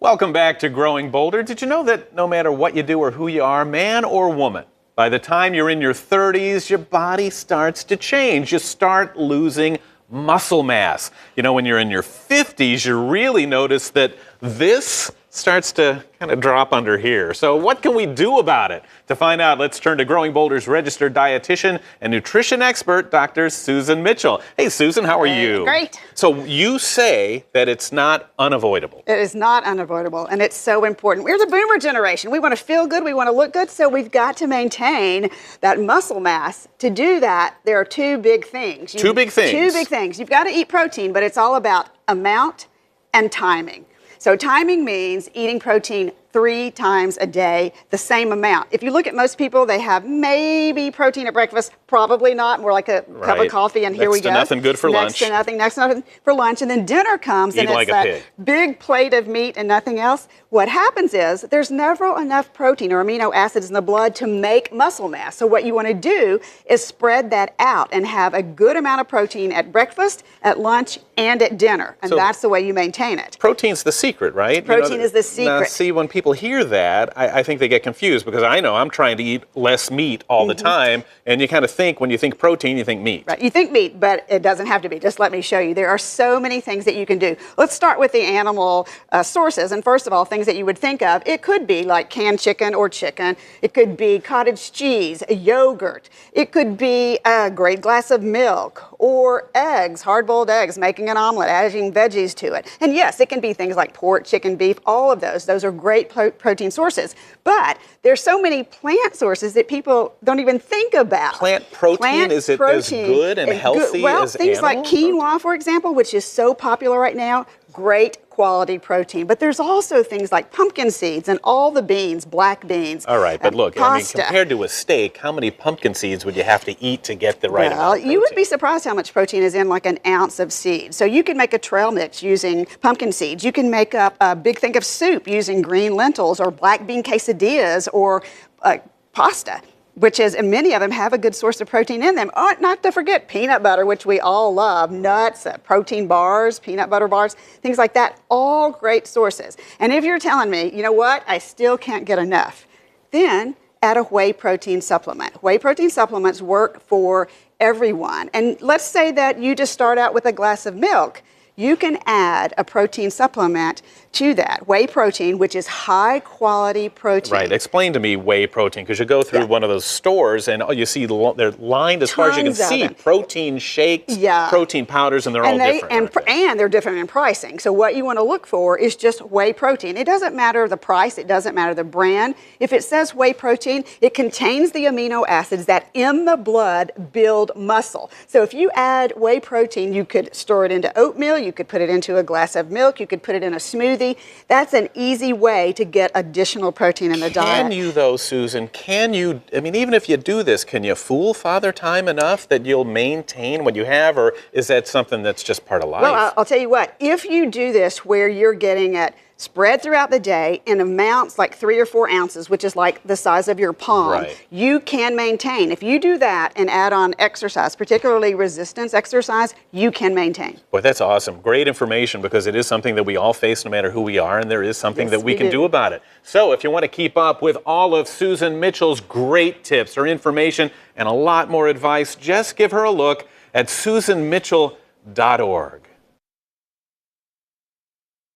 Welcome back to Growing Bolder. Did you know that no matter what you do or who you are, man or woman, by the time you're in your 30s, your body starts to change. You start losing muscle mass. You know, when you're in your 50s, you really notice that this starts to kind of drop under here. So what can we do about it? To find out, let's turn to Growing Bolder's registered dietitian and nutrition expert, Dr. Susan Mitchell. Hey, Susan, how are you? Great. So you say that it's not unavoidable. It is not unavoidable, and it's so important. We're the boomer generation. We want to feel good, we want to look good, so we've got to maintain that muscle mass. To do that, there are two big things. Two big things. You've got to eat protein, but it's all about amount and timing. So timing means eating protein 3 times a day, the same amount. If you look at most people, they have maybe protein at breakfast, probably not, more like a cup of coffee, and here we go. Next to nothing good for lunch. Next to nothing for lunch, and then dinner comes, and it's that big plate of meat and nothing else. What happens is there's never enough protein or amino acids in the blood to make muscle mass. So what you want to do is spread that out and have a good amount of protein at breakfast, at lunch, and at dinner, and that's the way you maintain it. Protein's the secret, right? Protein is the secret. Now, see, when people hear that, I think they get confused because I know I'm trying to eat less meat all the time, and you kind of think, when you think protein, you think meat. Right, you think meat, but it doesn't have to be. Just let me show you. There are so many things that you can do. Let's start with the animal sources, and first of all, things that you would think of. It could be like canned chicken or chicken. It could be cottage cheese, yogurt. It could be a great glass of milk or eggs, hard-boiled eggs, making an omelet, adding veggies to it. And yes, it can be things like pork, chicken, beef, all of those. Those are great protein sources. But there's so many plant sources that people don't even think about. Plant protein, is it as good and healthy as things like quinoa, for example, which is so popular right now, great quality protein. But there's also things like pumpkin seeds and all the beans, black beans. All right, but look, pasta. I mean, compared to a steak, how many pumpkin seeds would you have to eat to get the right amount of protein? You would be surprised how much protein is in like an ounce of seeds. So you can make a trail mix using pumpkin seeds. You can make up a big thing of soup using green lentils or black bean quesadillas or pasta, which is, and many of them have a good source of protein in them. Oh, not to forget peanut butter, which we all love, nuts, protein bars, peanut butter bars, things like that, all great sources. And if you're telling me, you know what, I still can't get enough, then add a whey protein supplement. Whey protein supplements work for everyone. And let's say that you just start out with a glass of milk. You can add a protein supplement to that. Whey protein, which is high quality protein. Right, explain to me whey protein, because you go through one of those stores and you see they're lined as far as you can see. Protein shakes, protein powders, and they're all different. And they're different in pricing. So what you want to look for is just whey protein. It doesn't matter the price, it doesn't matter the brand. If it says whey protein, it contains the amino acids that in the blood build muscle. So if you add whey protein, you could store it into oatmeal, you could put it into a glass of milk, you could put it in a smoothie. That's an easy way to get additional protein in the diet. Can you though, Susan, I mean, even if you do this, can you fool Father Time enough that you'll maintain what you have, or is that something that's just part of life? Well, I'll tell you what, if you do this where you're getting it spread throughout the day in amounts like 3 or 4 ounces, which is like the size of your palm, you can maintain. If you do that and add on exercise, particularly resistance exercise, you can maintain. Boy, that's awesome. Great information, because it is something that we all face no matter who we are, and there is something that we can do about it. So if you want to keep up with all of Susan Mitchell's great tips, her information, and a lot more advice, just give her a look at susanmitchell.org.